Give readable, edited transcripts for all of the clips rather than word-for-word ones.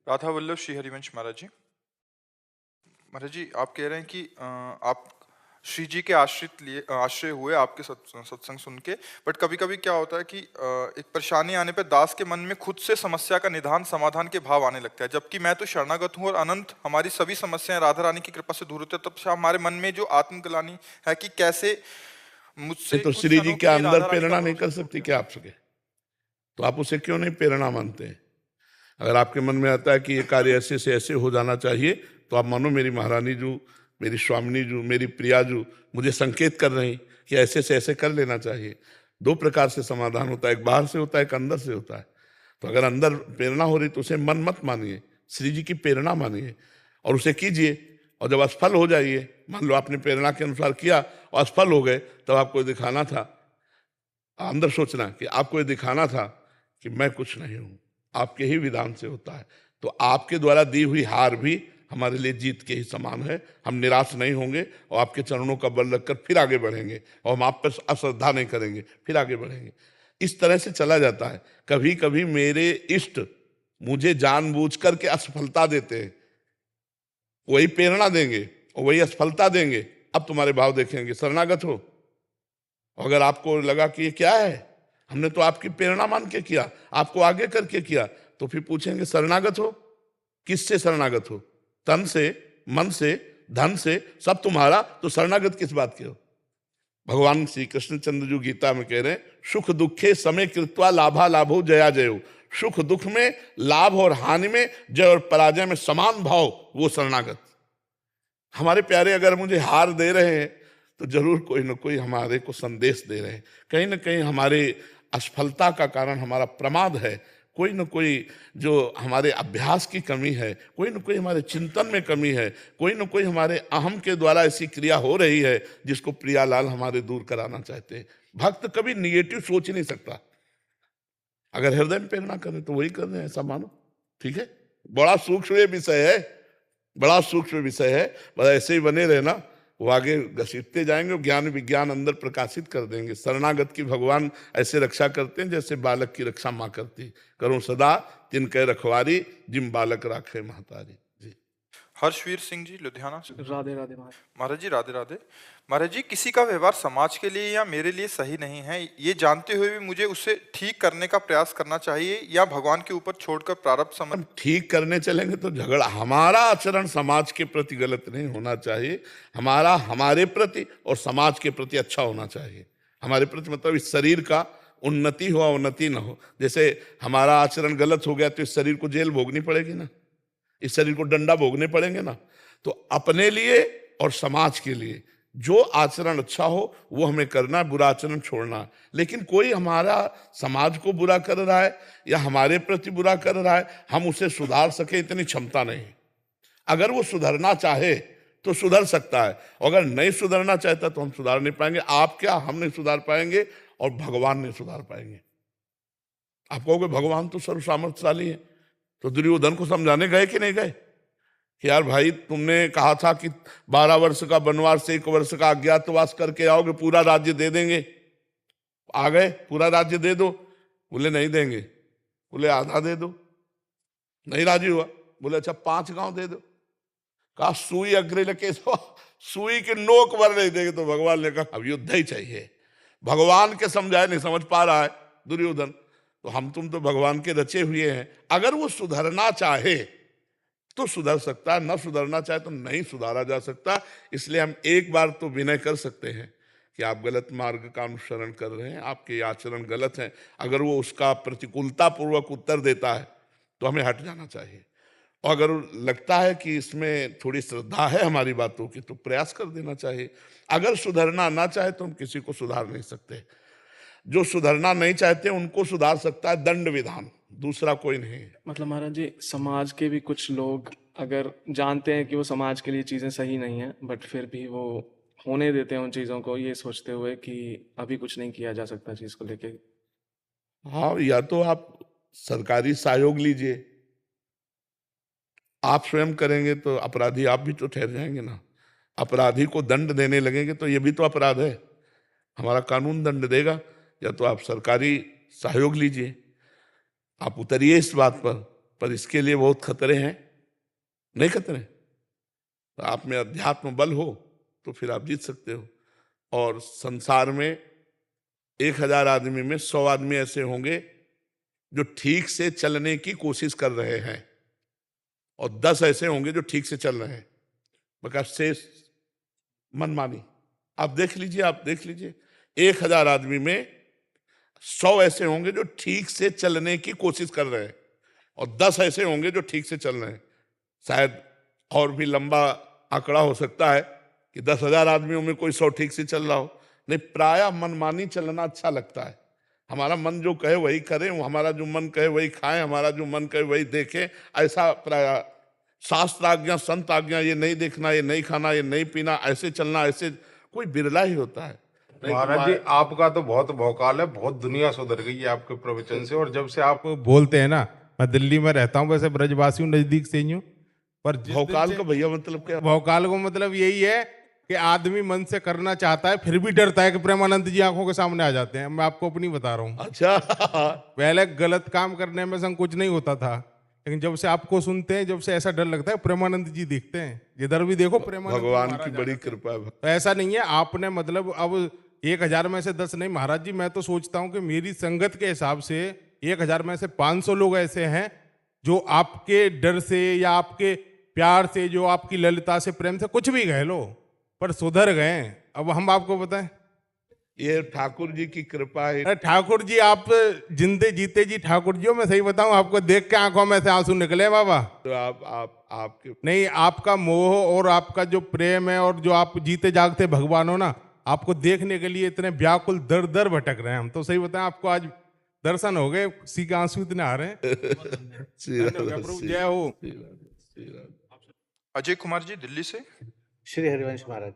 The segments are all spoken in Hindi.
राधा वल्लभ श्री हरिवंश महाराज जी। महाराज जी, आप कह रहे हैं कि आप श्री जी के आश्रय हुए आपके सत्संग सुन के। बट कभी कभी क्या होता है कि एक परेशानी आने पे दास के मन में खुद से समस्या का निदान समाधान के भाव आने लगता है, जबकि मैं तो शरणागत हूँ और अनंत हमारी सभी समस्याएं राधा रानी की कृपा से दूर होती है। तब से हमारे मन में जो आत्मग्लानि है कि कैसे ये मुझसे तो कुछ श्री जी क्षणों के के लिए अंदर राधा रानी का प्रेरणा नहीं भरोसा कर टूट सकती गया। क्या आप सके? तो आप उसे क्यों नहीं प्रेरणा मानते हैं? अगर आपके मन में आता है कि ये कार्य ऐसे से ऐसे हो जाना चाहिए, तो आप मानो मेरी महारानी जो, मेरी स्वामिनी जो, मेरी प्रिया जो मुझे संकेत कर रही कि ऐसे से ऐसे कर लेना चाहिए। दो प्रकार से समाधान होता है, एक बाहर से होता है, एक अंदर से होता है। तो अगर अंदर प्रेरणा हो रही तो उसे मन मत मानिए, श्री जी की प्रेरणा मानिए और उसे कीजिए। और जब असफल हो जाइए, मान लो आपने प्रेरणा के अनुसार किया और असफल हो गए, तब आपको दिखाना था, अंदर सोचना कि आपको ये दिखाना था कि मैं कुछ नहीं हूं, आपके ही विधान से होता है। तो आपके द्वारा दी हुई हार भी हमारे लिए जीत के ही समान है। हम निराश नहीं होंगे और आपके चरणों का बल रखकर फिर आगे बढ़ेंगे और हम आप पर अश्रद्धा नहीं करेंगे, फिर आगे बढ़ेंगे। इस तरह से चला जाता है। कभी कभी मेरे इष्ट मुझे जानबूझ करके असफलता देते हैं, वही प्रेरणा देंगे और वही असफलता देंगे। अब तुम्हारे भाव देखेंगे, शरणागत हो। अगर आपको लगा कि ये क्या है, हमने तो आपकी प्रेरणा मान के किया, आपको आगे करके किया, तो फिर पूछेंगे शरणागत हो? किससे शरणागत हो? तन से, मन से, धन से, सब तुम्हारा, तो शरणागत किस बात के हो? भगवान श्री कृष्णचंद्र जी गीता में कह रहे हैं, सुख दुखे समय कृत्वा लाभा लाभो जया जयो। सुख दुख में, लाभ और हानि में, जय और पराजय में समान भाव, वो शरणागत। हमारे प्यारे अगर मुझे हार दे रहे हैं तो जरूर कोई ना कोई हमारे को संदेश दे रहे हैं। कहीं ना कहीं हमारे असफलता का कारण हमारा प्रमाद है, कोई ना कोई जो हमारे अभ्यास की कमी है, कोई ना कोई हमारे चिंतन में कमी है, कोई ना कोई हमारे अहम के द्वारा ऐसी क्रिया हो रही है जिसको प्रियालाल हमारे दूर कराना चाहते हैं। भक्त कभी निगेटिव सोच नहीं सकता। अगर हृदय में प्रेरणा करें तो वही कर रहे हैं, ऐसा मानो। ठीक है, बड़ा सूक्ष्म विषय है, बड़ा सूक्ष्म विषय है। बस ऐसे ही बने रहना, वो आगे घसीटते जाएंगे, ज्ञान विज्ञान अंदर प्रकाशित कर देंगे। शरणागत की भगवान ऐसे रक्षा करते हैं जैसे बालक की रक्षा माँ करती। करो सदा तिनके रखवारी, जिम बालक राखे महतारी। जी हर्षवीर सिंह जी, लुधियाना से। राधे राधे महाराज। महाराज जी, राधे राधे। महाराज जी, किसी का व्यवहार समाज के लिए या मेरे लिए सही नहीं है, ये जानते हुए भी मुझे उसे ठीक करने का प्रयास करना चाहिए या भगवान के ऊपर छोड़कर प्रारब्ध हम समझ। ठीक करने चलेंगे तो झगड़ा, हमारा आचरण समाज के प्रति गलत नहीं होना चाहिए, हमारा हमारे प्रति और समाज के प्रति अच्छा होना चाहिए। हमारे प्रति मतलब इस शरीर का उन्नति हो अवनति ना हो। जैसे हमारा आचरण गलत हो गया तो इस शरीर को जेल भोगनी पड़ेगी ना, इस शरीर को डंडा भोगने पड़ेंगे ना। तो अपने लिए और समाज के लिए जो आचरण अच्छा हो वो हमें करना, बुरा आचरण छोड़ना। लेकिन कोई हमारा समाज को बुरा कर रहा है या हमारे प्रति बुरा कर रहा है, हम उसे सुधार सके इतनी क्षमता नहीं। अगर वो सुधरना चाहे तो सुधर सकता है, अगर नहीं सुधरना चाहता तो हम सुधार नहीं पाएंगे। आप क्या, हम नहीं सुधार पाएंगे और भगवान नहीं सुधार पाएंगे। आप कहोगे भगवान तो सर्व सामर्थ्यशाली है, तो दुर्योधन को समझाने गए कि नहीं गए कि यार भाई, तुमने कहा था कि 12 वर्ष का वनवास, 1 वर्ष का अज्ञातवास करके आओगे, पूरा राज्य दे देंगे। आ गए, पूरा राज्य दे दो। बोले नहीं देंगे। बोले आधा दे दो। नहीं राजी हुआ। बोले अच्छा 5 गांव दे दो। कहा सुई अग्रे लगे, सुई के नोक भर नहीं देंगे। तो भगवान ने कहा अब युद्ध ही चाहिए। भगवान के समझाए नहीं समझ पा रहा है दुर्योधन। तो हम तुम तो भगवान के रचे हुए हैं। अगर वो सुधरना चाहे तो सुधर सकता है, न सुधरना चाहे तो नहीं सुधारा जा सकता। इसलिए हम एक बार तो विनय कर सकते हैं कि आप गलत मार्ग का अनुसरण कर रहे हैं, आपके आचरण गलत हैं। अगर वो उसका प्रतिकूलता पूर्वक उत्तर देता है तो हमें हट जाना चाहिए। और अगर लगता है कि इसमें थोड़ी श्रद्धा है हमारी बातों की तो प्रयास कर देना चाहिए। अगर सुधरना ना चाहे तो हम किसी को सुधार नहीं सकते। जो सुधरना नहीं चाहते उनको सुधार सकता है दंड विधान, दूसरा कोई नहीं। मतलब महाराज जी, समाज के भी कुछ लोग अगर जानते हैं कि वो समाज के लिए चीज़ें सही नहीं है, बट फिर भी वो होने देते हैं उन चीज़ों को, ये सोचते हुए कि अभी कुछ नहीं किया जा सकता चीज़ को लेके। हाँ, या तो आप सरकारी सहयोग लीजिए। आप स्वयं करेंगे तो अपराधी आप भी तो ठहर जाएंगे ना। अपराधी को दंड देने लगेंगे तो ये भी तो अपराध है, हमारा कानून दंड देगा। या तो आप सरकारी सहयोग लीजिए, आप उतरिए इस बात पर पर इसके लिए बहुत खतरे हैं, नहीं खतरे? तो आप में अध्यात्म बल हो तो फिर आप जीत सकते हो। और संसार में 1000 आदमी में 100 आदमी ऐसे होंगे जो ठीक से चलने की कोशिश कर रहे हैं, और 10 ऐसे होंगे जो ठीक से चल रहे हैं, बका शेष मनमानी। आप देख लीजिए 1000 आदमी में 100 ऐसे होंगे जो ठीक से चलने की कोशिश कर रहे हैं, और 10 ऐसे होंगे जो ठीक से चल रहे हैं। शायद और भी लंबा आंकड़ा हो सकता है कि 10,000 आदमियों में कोई 100 ठीक से चल रहा हो। नहीं, प्रायः मनमानी चलना अच्छा लगता है। हमारा मन जो कहे वही करें, हमारा जो मन कहे वही खाएं, हमारा जो मन कहे वही देखें, ऐसा प्रायः शास्त्र आज्ञा, संत आज्ञा, ये नहीं देखना, ये नहीं खाना, ये नहीं पीना, ऐसे चलना, ऐसे कोई बिरला ही होता है। महाराज जी, आपका तो बहुत भौकाल है, बहुत दुनिया सुधर गई है आपके प्रवचन से। और जब से आप बोलते हैं ना, मैं दिल्ली में रहता हूँ, वैसे ब्रजवासी हूँ, नजदीक से ही हूँ, पर जिस दिन भौकाल से- का भैया मतलब क्या? भौकाल को मतलब यही है कि आदमी मन से करना चाहता है, फिर भी डरता है कि प्रेमानंद जी आंखों के सामने आ जाते हैं। मैं आपको अपनी बता रहा हूँ, अच्छा। पहले गलत काम करने में संकोच नहीं होता था, लेकिन जब से आपको सुनते हैं, जब से ऐसा डर लगता है प्रेमानंद जी दिखते हैं, जिधर भी देखो प्रेमानंद जी भगवान महाराज की आ बड़ी जाते हैं। कृपा है। तो ऐसा नहीं है, आपने मतलब अब 1000 में से 10 नहीं महाराज जी, मैं तो सोचता हूं कि मेरी संगत के हिसाब से 1000 में से 500 लोग ऐसे हैं जो आपके डर से या आपके प्यार से, जो आपकी ललिता से, प्रेम से, कुछ भी कह लो, पर सुधर गए। अब हम आपको बताएं, ये ठाकुर जी की कृपा है। अरे ठाकुर जी, आप जिंदे जीते जी ठाकुर जी हो। मैं सही बताऊं, आपको देख के आंखों में से आंसू निकले बाबा। तो आपके नहीं, आपका मोह और आपका जो प्रेम है, और जो आप जीते जागते भगवान हो ना, आपको देखने के लिए इतने व्याकुल दर दर भटक रहे हैं। हम तो सही बताएं, आपको आज दर्शन हो गए, सी के आंसू इतने आ रहे हैं। श्री राधे, प्रभु जय हो। श्री राधे, श्री राधे। अजय कुमार जी दिल्ली से। श्री हरिवंश महाराज।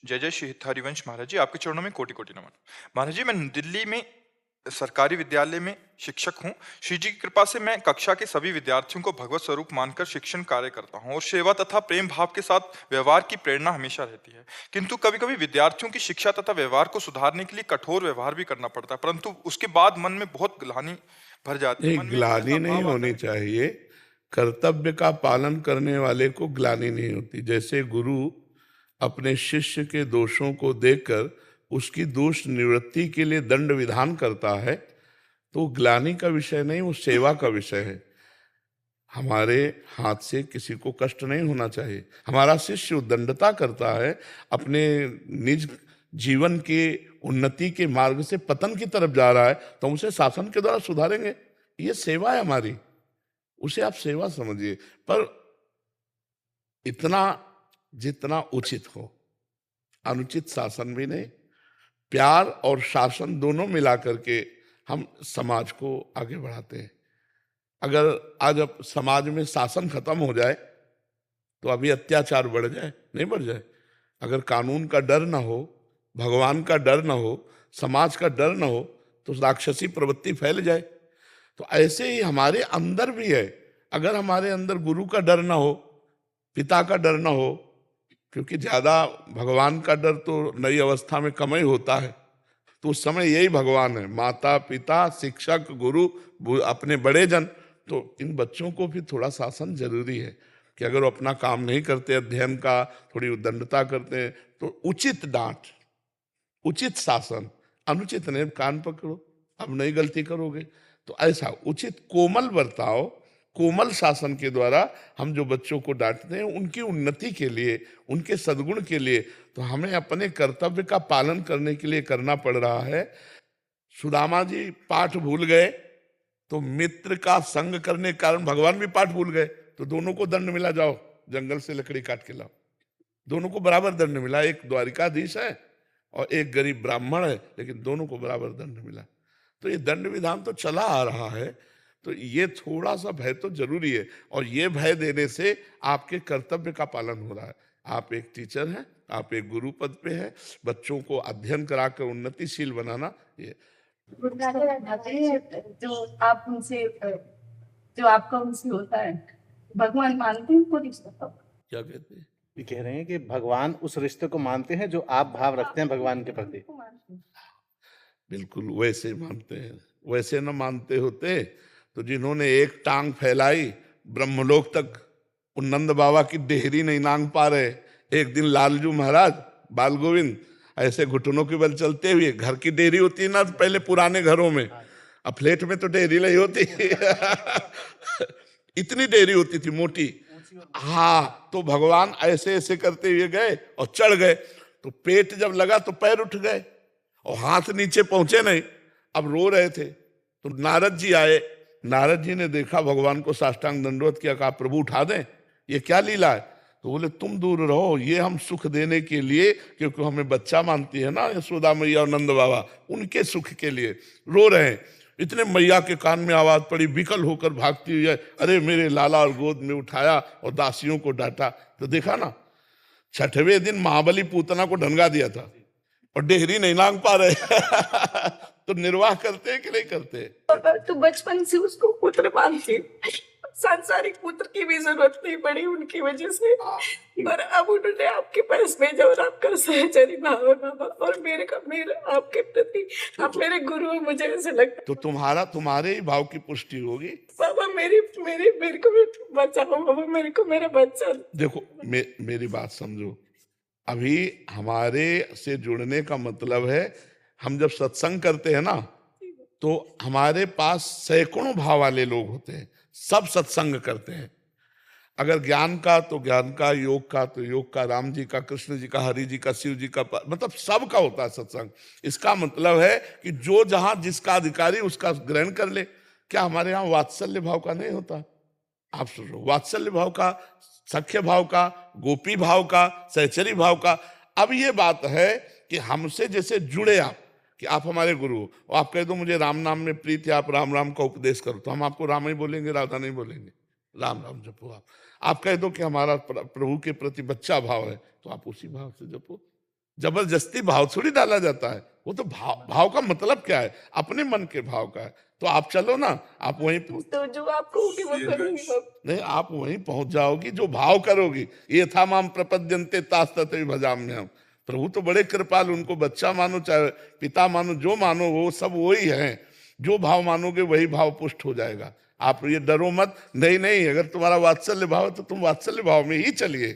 जय जय श्री हरिवंश महाराज जी, आपके चरणों में कोटि कोटि नमन। महाराज जी, मैं दिल्ली में सरकारी विद्यालय में शिक्षक हूँ। श्री जी की कृपा से मैं कक्षा के सभी विद्यार्थियों को भगवत स्वरूप मानकर शिक्षण कार्य करता हूँ, और सेवा तथा प्रेम भाव के साथ व्यवहार की प्रेरणा हमेशा रहती है। किंतु कभी कभी विद्यार्थियों की शिक्षा तथा व्यवहार को सुधारने के लिए कठोर व्यवहार भी करना पड़ता है, परंतु उसके बाद मन में बहुत ग्लानि भर जाती है। नहीं, मन में ग्लानि ऐसा नहीं भाव आता होनी है। चाहिए। कर्तव्य का पालन करने वाले को ग्लानि नहीं होती। जैसे गुरु अपने शिष्य के दोषों को देखकर उसकी दोष निवृत्ति के लिए दंड विधान करता है, तो ग्लानि का विषय नहीं, वो सेवा का विषय है। हमारे हाथ से किसी को कष्ट नहीं होना चाहिए। हमारा शिष्य उद्दंडता करता है, अपने निज जीवन के उन्नति के मार्ग से पतन की तरफ जा रहा है, तो उसे शासन के द्वारा सुधारेंगे। ये सेवा है हमारी, उसे आप सेवा समझिए, पर इतना जितना उचित हो, अनुचित शासन भी नहीं। प्यार और शासन दोनों मिला करके हम समाज को आगे बढ़ाते हैं। अगर आज अब समाज में शासन खत्म हो जाए तो अभी अत्याचार बढ़ जाए, नहीं बढ़ जाए। अगर कानून का डर ना हो, भगवान का डर ना हो, समाज का डर ना हो, तो राक्षसी प्रवृत्ति फैल जाए। तो ऐसे ही हमारे अंदर भी है। अगर हमारे अंदर गुरु का डर ना हो, पिता का डर ना हो, क्योंकि ज्यादा भगवान का डर तो नई अवस्था में कम ही होता है, तो उस समय यही भगवान है, माता पिता शिक्षक गुरु अपने बड़े जन। तो इन बच्चों को भी थोड़ा शासन जरूरी है कि अगर वो अपना काम नहीं करते, अध्ययन का थोड़ी उद्दंडता करते हैं, तो उचित डांट, उचित शासन, अनुचित नहीं, कान पकड़ो, अब नई गलती करोगे। तो ऐसा उचित कोमल बर्ताव, कोमल शासन के द्वारा हम जो बच्चों को डांटते हैं, उनकी उन्नति के लिए, उनके सद्गुण के लिए, तो हमें अपने कर्तव्य का पालन करने के लिए करना पड़ रहा है। सुदामा जी पाठ भूल गए, तो मित्र का संग करने के कारण भगवान भी पाठ भूल गए, तो दोनों को दंड मिला, जाओ जंगल से लकड़ी काट के लाओ। दोनों को बराबर दंड मिला। एक द्वारिकाधीश है और एक गरीब ब्राह्मण है, लेकिन दोनों को बराबर दंड मिला। तो ये दंड विधान तो चला आ रहा है, तो ये थोड़ा सा भय तो जरूरी है, और ये भय देने से आपके कर्तव्य का पालन हो रहा है। आप एक टीचर हैं, आप एक गुरु पद पे हैं, बच्चों को अध्ययन कराकर उन्नतिशील बनाना, ये जो आप उनसे, जो आपका उनसे होता है, भगवान मानते हैं उनको रिश्ता? क्या कहते हैं? ये कह रहे हैं कि भगवान उस रिश्ते को मानते हैं जो आप भाव रखते हैं भगवान के प्रति। बिल्कुल वैसे मानते हैं। वैसे न मानते होते तो जिन्होंने एक टांग फैलाई ब्रह्मलोक तक, उन नंद बाबा की डेहरी नहीं नांग पा रहे। एक दिन लालजू महाराज बाल गोविंद ऐसे घुटनों के बल चलते हुए, घर की डेहरी होती है ना पहले पुराने घरों में, अब फ्लैट में तो डेहरी नहीं होती इतनी डेहरी होती थी मोटी। हाँ, तो भगवान ऐसे ऐसे करते हुए गए और चढ़ गए, तो पेट जब लगा तो पैर उठ गए और हाथ नीचे पहुंचे नहीं। अब रो रहे थे तो नारद जी आए। नारद जी ने देखा भगवान को, साष्टांग दंडवत किया, कहा प्रभु उठा दें, ये क्या लीला है? तो बोले तुम दूर रहो, ये हम सुख देने के लिए, क्योंकि हमें बच्चा मानती है ना यशोदा मैया और नंद बाबा, उनके सुख के लिए रो रहे हैं। इतने मैया के कान में आवाज पड़ी, विकल होकर भागती हुई है, अरे मेरे लाला, और गोद में उठाया और दासियों को डांटा। तो देखा ना, छठवें दिन महाबली पूतना को ढंगा दिया था और डेहरी नहीं लांग पा रहे तो निर्वाह करते हैं कि नहीं करते? तो बचपन से उसको पुत्र मानती, सांसारिक पुत्र की भी जरूरत नहीं पड़ी उनकी वजह से, और अब उन्होंने आपके पास भेजा और आपका सहचरी भावना और मेरे आपके प्रति, आप मेरे गुरु हो, मुझे ऐसे लगता। तो तुम्हारे ही भाव की पुष्टि होगी। बाबा मेरे को भी बचाओ बाबा, मेरे को मेरा बच्चा। देखो मेरी बात समझो, अभी हमारे से जुड़ने का मतलब है, हम जब सत्संग करते हैं ना, तो हमारे पास सैकड़ों भाव वाले लोग होते हैं, सब सत्संग करते हैं। अगर ज्ञान का तो ज्ञान का, योग का तो योग का, राम जी का, कृष्ण जी का, हरि जी का, शिव जी का, मतलब सब का होता है सत्संग। इसका मतलब है कि जो जहां जिसका अधिकारी उसका ग्रहण कर ले। क्या हमारे यहाँ वात्सल्य भाव का नहीं होता? आप सुनो, वात्सल्य भाव का, सख्य भाव का, गोपी भाव का, सहचरी भाव का। अब ये बात है कि हमसे जैसे जुड़े आप, कि आप हमारे गुरु हो, और आप कह दो मुझे राम नाम में प्रीति, आप राम राम का उपदेश करो, तो हम आपको राम ही बोलेंगे, राधा नहीं बोलेंगे। राम राम जपो। आप कह दो कि हमारा प्रभु के प्रति बच्चा भाव है, तो आप उसी भाव से जपो। जबरदस्ती भाव थोड़ी डाला जाता है, वो तो भाव का मतलब क्या है? अपने मन के भाव का है। तो आप चलो ना, आप वहीं तो जो आप कहोगे वो करूंगी बाबा। नहीं, आप वहीं पहुंच जाओगी जो भाव करोगी। ये था माम प्रपद्यन्ते तास तथैव भजाम्यहम्। प्रभु तो बड़े कृपाल, उनको बच्चा मानो चाहे पिता मानो, जो मानो वो सब वही है। जो भाव मानोगे वही भाव पुष्ट हो जाएगा। आप ये डरो मत, नहीं, अगर तुम्हारा वात्सल्य भाव है तो तुम वात्सल्य भाव में ही चलिए।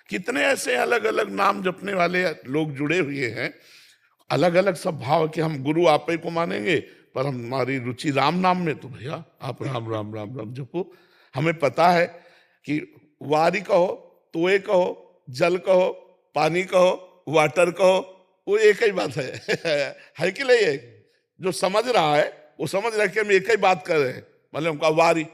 कितने ऐसे अलग अलग नाम जपने वाले लोग जुड़े हुए हैं, अलग अलग सब भाव के, हम गुरु आप ही को मानेंगे, पर हमारी रुचि राम नाम में, तो भैया आप राम राम राम राम जपो। हमें पता है कि वारी कहो, तोए कहो, जल कहो, पानी कहो, वाटर कहो, वो एक ही बात है कि नहीं है? जो समझ रहा है वो समझ रहा है कि हम एक ही बात कर रहे हैं। मतलब हमका वारी,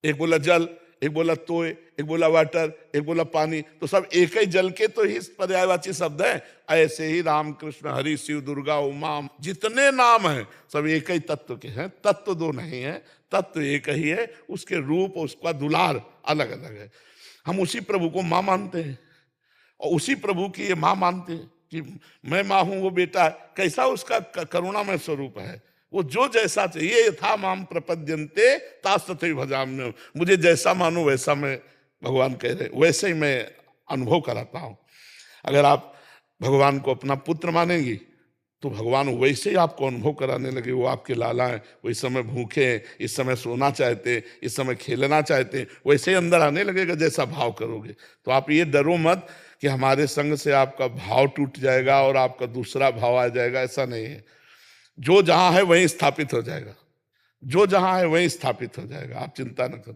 एक बोला जल, एक बोला तोय, एक बोला वाटर, एक बोला पानी, तो सब एक ही जल के तो ही पर्यायवाची शब्द है। ऐसे ही राम कृष्ण हरि शिव दुर्गा उमा जितने नाम हैं सब एक ही तत्व के हैं। तत्व दो नहीं है, तत्व एक ही है, उसके रूप उसका दुलार अलग अलग है। हम उसी प्रभु को माँ मानते हैं और उसी प्रभु की ये माँ मानते हैं कि मैं माँ हूं, वो बेटा है। कैसा उसका करुणामय स्वरूप है। वो जो जैसा चाहिए, यथा माम प्रपद्यन्ते तास तथैव भजाम्यहम्। मुझे जैसा मानो वैसा, मैं भगवान कह रहे वैसे ही मैं अनुभव कराता हूँ। अगर आप भगवान को अपना पुत्र मानेंगी तो भगवान वैसे ही आपको अनुभव कराने लगे। वो आपके लाला हैं, वो इस समय भूखे हैं, इस समय सोना चाहते, इस समय खेलना चाहते, वैसे ही अंदर आने लगेगा जैसा भाव करोगे। तो आप ये डरो मत कि हमारे संग से आपका भाव टूट जाएगा और आपका दूसरा भाव आ जाएगा, ऐसा नहीं है। जो जहां है वहीं स्थापित हो जाएगा, जो जहां है वहीं स्थापित हो जाएगा, आप चिंता न करो।